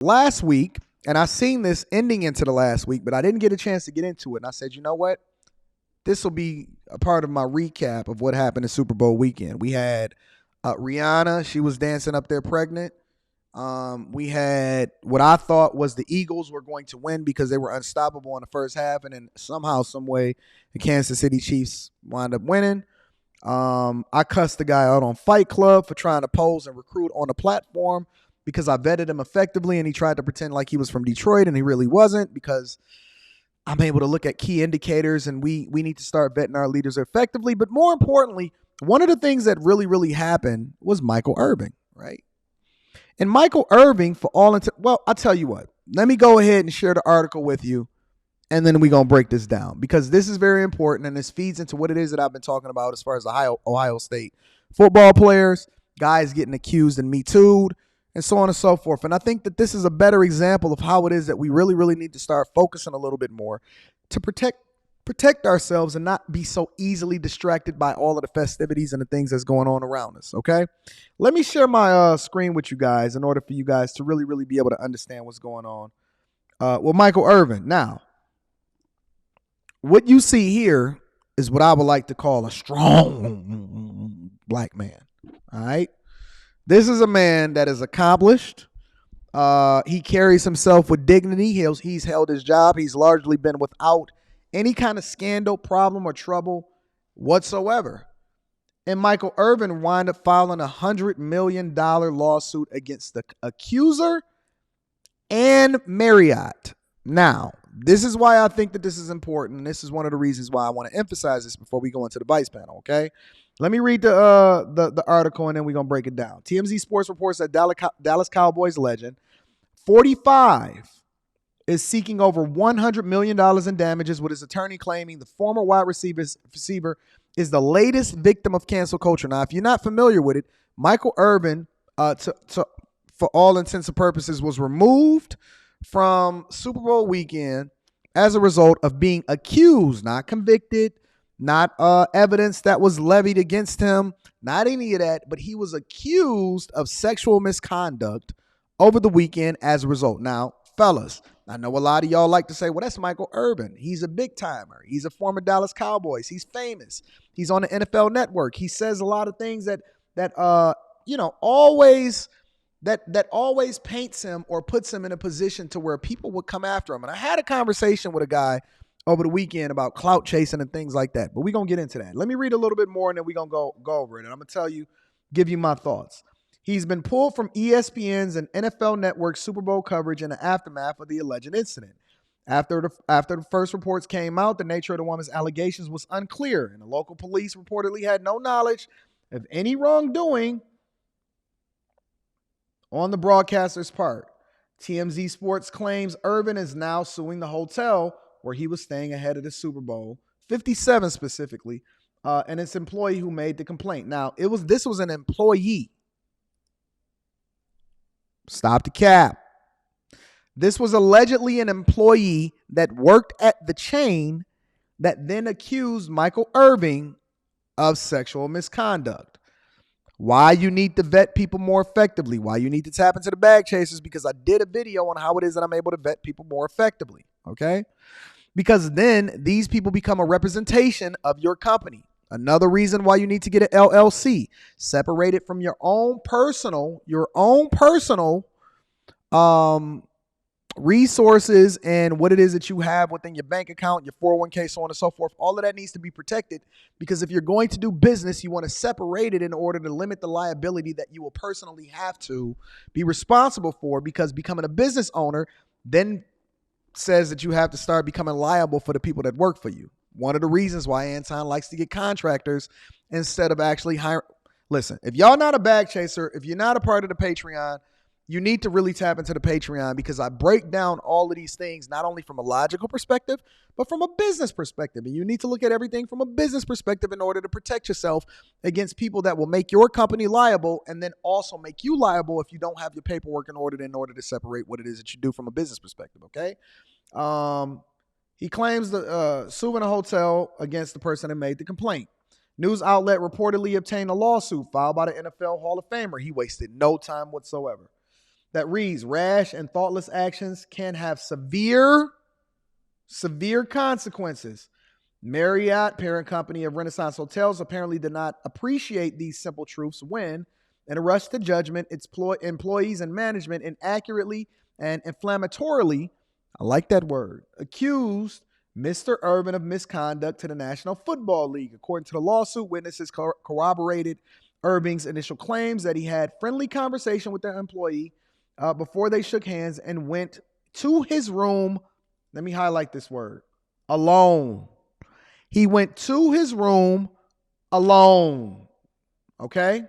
last week, and I seen this ending into the last week, but I didn't get a chance to get into it. And I said, you know what? This will be a part of my recap of what happened in Super Bowl weekend. We had Rihanna. She was dancing up there pregnant. We had what I thought was the Eagles were going to win because they were unstoppable in the first half, and then somehow, some way, the Kansas City Chiefs wound up winning. I cussed the guy out on Fight Club for trying to pose and recruit on the platform because I vetted him effectively, and he tried to pretend like he was from Detroit, and he really wasn't, because I'm able to look at key indicators, and we need to start vetting our leaders effectively. But more importantly, one of the things that really happened was Michael Irving, right? And Michael Irving, for all well, I'll tell you what. Let me go ahead and share the article with you, and then we're going to break this down, because this is very important, and this feeds into what it is that I've been talking about as far as Ohio State football players, guys getting accused and Me Too'd, and so on and so forth. And I think that this is a better example of how it is that we really need to start focusing a little bit more to protect ourselves and not be so easily distracted by all of the festivities and the things that's going on around us, okay? Let me share my screen with you guys in order for you guys to really be able to understand what's going on with Michael Irvin. Now, what you see here is what I would like to call a strong black man, all right? This is a man that is accomplished. He carries himself with dignity. He's held his job. He's largely been without any kind of scandal, problem, or trouble whatsoever. And Michael Irvin wound up filing a $100 million lawsuit against the accuser and Marriott. Now, this is why I think that this is important, and this is one of the reasons why I want to emphasize this before we go into the Vice panel, okay? Let me read the article, and then we're going to break it down. TMZ Sports reports that Dallas Cowboys legend 45 is seeking over $100 million in damages, with his attorney claiming the former wide receiver is the latest victim of cancel culture. Now, if you're not familiar with it, Michael Irvin, for all intents and purposes, was removed from Super Bowl weekend as a result of being accused, not convicted, not evidence that was levied against him, not any of that, but he was accused of sexual misconduct over the weekend as a result. Now, fellas, I know a lot of y'all like to say, well, that's Michael Irvin. He's a big timer. He's a former Dallas Cowboys. He's famous. He's on the NFL Network. He says a lot of things that always paints him or puts him in a position to where people would come after him. And I had a conversation with a guy over the weekend about clout chasing and things like that, but we're going to get into that. Let me read a little bit more, and then we're going to go over it. And I'm going to give you my thoughts. He's been pulled from ESPN's and NFL Network's Super Bowl coverage in the aftermath of the alleged incident. After the first reports came out, the nature of the woman's allegations was unclear, and the local police reportedly had no knowledge of any wrongdoing on the broadcaster's part. TMZ Sports claims Irvin is now suing the hotel where he was staying ahead of the Super Bowl, 57 specifically, and its employee who made the complaint. Now, this was an employee. Stop the cap. This was allegedly an employee that worked at the chain that then accused Michael Irving of sexual misconduct. Why you need to vet people more effectively, why you need to tap into the bag chasers, because I did a video on how it is that I'm able to vet people more effectively, okay? Because then these people become a representation of your company. Another reason why you need to get an LLC, separate it from your own personal resources and what it is that you have within your bank account, your 401k, so on and so forth. All of that needs to be protected, because if you're going to do business, you want to separate it in order to limit the liability that you will personally have to be responsible for, because becoming a business owner then says that you have to start becoming liable for the people that work for you. One of the reasons why Anton likes to get contractors instead of actually hiring. Listen, if y'all not a bag chaser, if you're not a part of the Patreon, you need to really tap into the Patreon, because I break down all of these things, not only from a logical perspective, but from a business perspective. And you need to look at everything from a business perspective in order to protect yourself against people that will make your company liable, and then also make you liable if you don't have your paperwork in order to separate what it is that you do from a business perspective, okay? He claims suing a hotel against the person that made the complaint. News outlet reportedly obtained a lawsuit filed by the NFL Hall of Famer. He wasted no time whatsoever. that reads, rash and thoughtless actions can have severe consequences. Marriott, parent company of Renaissance Hotels, apparently did not appreciate these simple truths when, in a rush to judgment, its employees and management inaccurately and inflammatorily, I like that word, accused Mr. Irving of misconduct to the National Football League. According to the lawsuit, witnesses corroborated Irving's initial claims that he had friendly conversation with the employee before they shook hands and went to his room. Let me highlight this word, alone. He went to his room alone. Okay?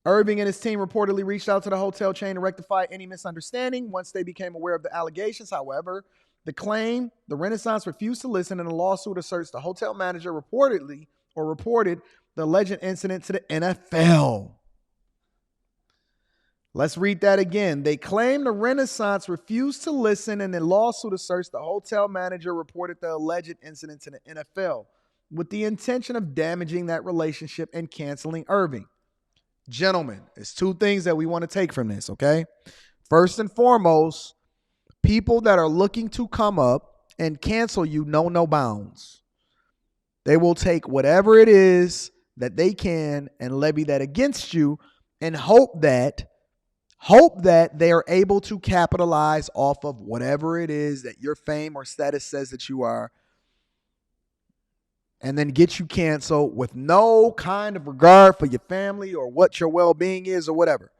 Irving and his team reportedly reached out to the hotel chain to rectify any misunderstanding once they became aware of the allegations. However, the Renaissance refused to listen, and the lawsuit asserts the hotel manager reported the alleged incident to the NFL. Let's read that again. They claim the Renaissance refused to listen, and the lawsuit asserts the hotel manager reported the alleged incident to the NFL with the intention of damaging that relationship and canceling Irving. Gentlemen, there's two things that we want to take from this, okay? First and foremost, people that are looking to come up and cancel you know no bounds. They will take whatever it is that they can and levy that against you and hope that they are able to capitalize off of whatever it is that your fame or status says that you are, and then get you canceled with no kind of regard for your family or what your well-being is or whatever.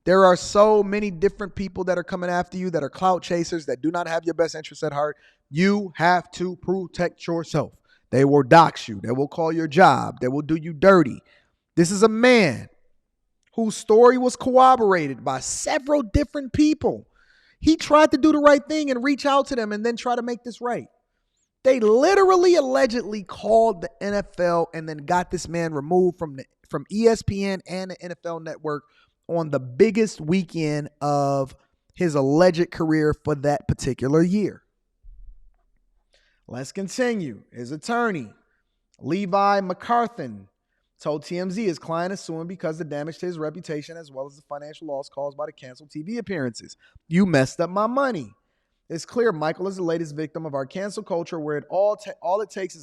There are so many different people that are coming after you that are clout chasers that do not have your best interests at heart. You have to protect yourself. They will dox you. They will call your job. They will do you dirty. This is a man whose story was corroborated by several different people. He tried to do the right thing and reach out to them and then try to make this right. They literally, allegedly called the NFL and then got this man removed from ESPN and the NFL Network on the biggest weekend of his alleged career for that particular year. Let's continue. His attorney, Levi McCarthan, told TMZ his client is suing because the damage to his reputation as well as the financial loss caused by the canceled TV appearances. You messed up my money. It's clear Michael is the latest victim of our cancel culture where all it takes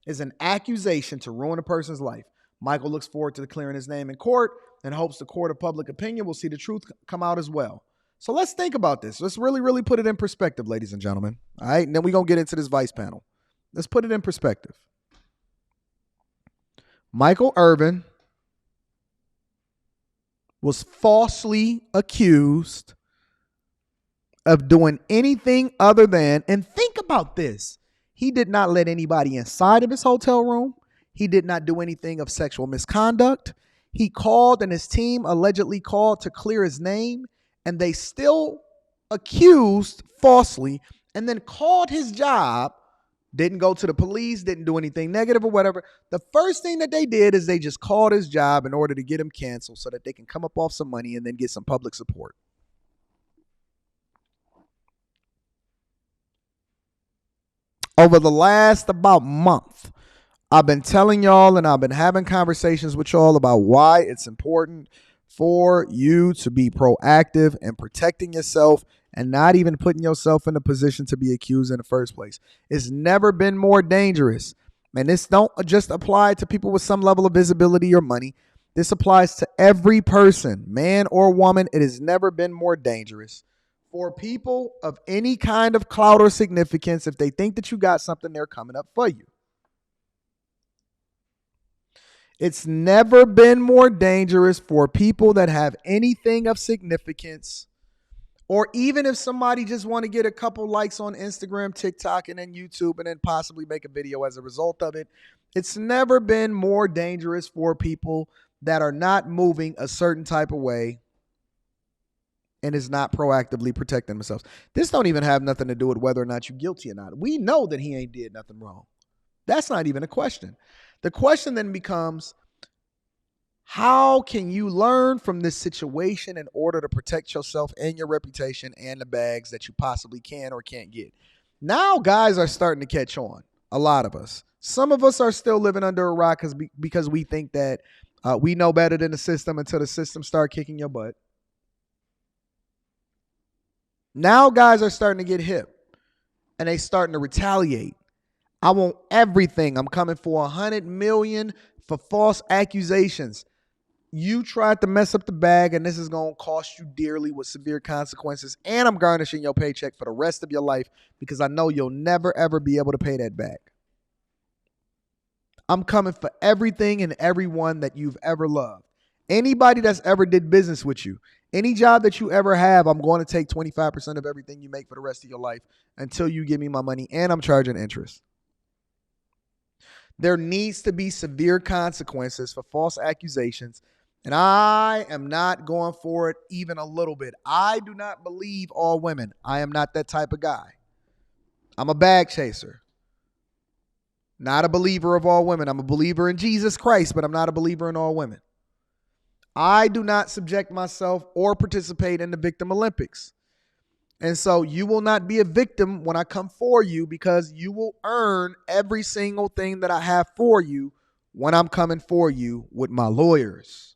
is an accusation to ruin a person's life. Michael looks forward to clearing his name in court and hopes the court of public opinion will see the truth come out as well. So let's think about this. Let's really, really put it in perspective, ladies and gentlemen. All right, and then we're going to get into this vice panel. Let's put it in perspective. Michael Irvin was falsely accused of doing anything other than, and think about this, he did not let anybody inside of his hotel room. He did not do anything of sexual misconduct. He called, and his team allegedly called to clear his name, and they still accused falsely and then called his job. Didn't go to the police, didn't do anything negative or whatever. The first thing that they did is they just called his job in order to get him canceled so that they can come up off some money and then get some public support. Over the last about month, I've been telling y'all and I've been having conversations with y'all about why it's important for you to be proactive and protecting yourself and not even putting yourself in a position to be accused in the first place. It's never been more dangerous. And this don't just apply to people with some level of visibility or money. This applies to every person, man or woman. It has never been more dangerous for people of any kind of clout or significance. If they think that you got something, they're coming up for you. It's never been more dangerous for people that have anything of significance, or even if somebody just want to get a couple likes on Instagram, TikTok, and then YouTube, and then possibly make a video as a result of it. It's never been more dangerous for people that are not moving a certain type of way and is not proactively protecting themselves. This don't even have nothing to do with whether or not you're guilty or not. We know that he ain't did nothing wrong. That's not even a question. The question then becomes, how can you learn from this situation in order to protect yourself and your reputation and the bags that you possibly can or can't get? Now guys are starting to catch on, a lot of us. Some of us are still living under a rock because we think that we know better than the system until the system start kicking your butt. Now guys are starting to get hip and they starting to retaliate. I want everything. I'm coming for 100 million for false accusations. You tried to mess up the bag, and this is going to cost you dearly with severe consequences. And I'm garnishing your paycheck for the rest of your life because I know you'll never, ever be able to pay that back. I'm coming for everything and everyone that you've ever loved. Anybody that's ever did business with you, any job that you ever have, I'm going to take 25% of everything you make for the rest of your life until you give me my money, and I'm charging interest. There needs to be severe consequences for false accusations, and I am not going for it even a little bit. I do not believe all women. I am not that type of guy. I'm a bag chaser. Not a believer of all women. I'm a believer in Jesus Christ, but I'm not a believer in all women. I do not subject myself or participate in the Victim Olympics. And so you will not be a victim when I come for you because you will earn every single thing that I have for you when I'm coming for you with my lawyers.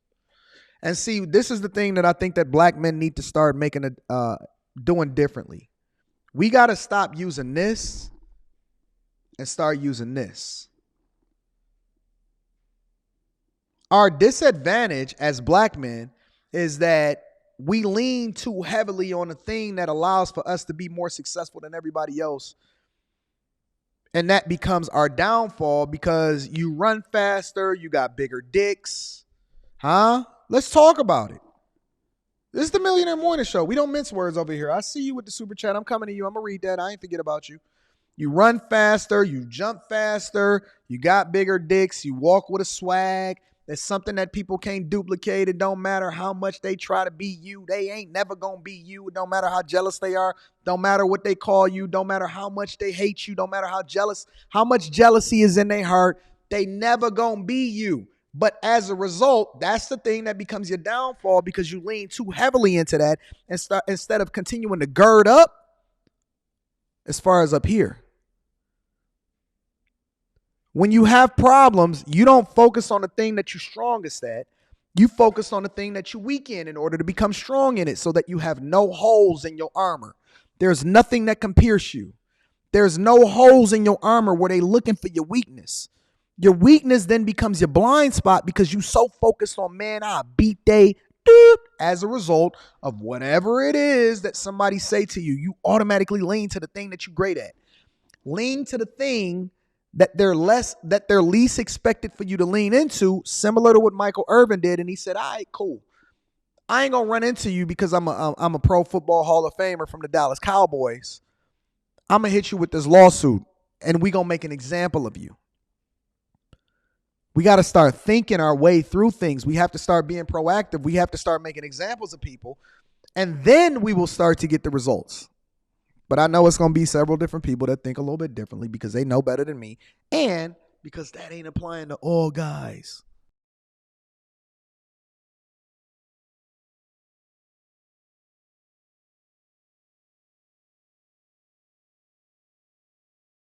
And see, this is the thing that I think that black men need to start doing differently. We got to stop using this and start using this. Our disadvantage as black men is that we lean too heavily on a thing that allows for us to be more successful than everybody else. And that becomes our downfall because you run faster, you got bigger dicks. Huh? Let's talk about it. This is the Millionaire Morning Show. We don't mince words over here. I see you with the super chat. I'm coming to you. I'm going to read that. I ain't forget about you. You run faster, you jump faster, you got bigger dicks, you walk with a swag. That's something that people can't duplicate. It don't matter how much they try to be you. They ain't never going to be you. It don't matter how jealous they are. Don't matter what they call you. Don't matter how much they hate you. Don't matter how much jealousy is in their heart. They never going to be you. But as a result, that's the thing that becomes your downfall because you lean too heavily into that instead of continuing to gird up as far as up here. When you have problems, you don't focus on the thing that you're strongest at. You focus on the thing that you're weak in order to become strong in it so that you have no holes in your armor. There's nothing that can pierce you. There's no holes in your armor where they're looking for your weakness. Your weakness then becomes your blind spot because you so focused on, man, I beat they dude. As a result of whatever it is that somebody say to you, you automatically lean to the thing that you're great at. Lean to the thing that they're least expected for you to lean into, similar to what Michael Irving did. And he said, all right, cool. I ain't going to run into you because I'm a pro football Hall of Famer from the Dallas Cowboys. I'm going to hit you with this lawsuit and we going to make an example of you. We got to start thinking our way through things. We have to start being proactive. We have to start making examples of people, and then we will start to get the results. But I know it's going to be several different people that think a little bit differently because they know better than me and because that ain't applying to all guys.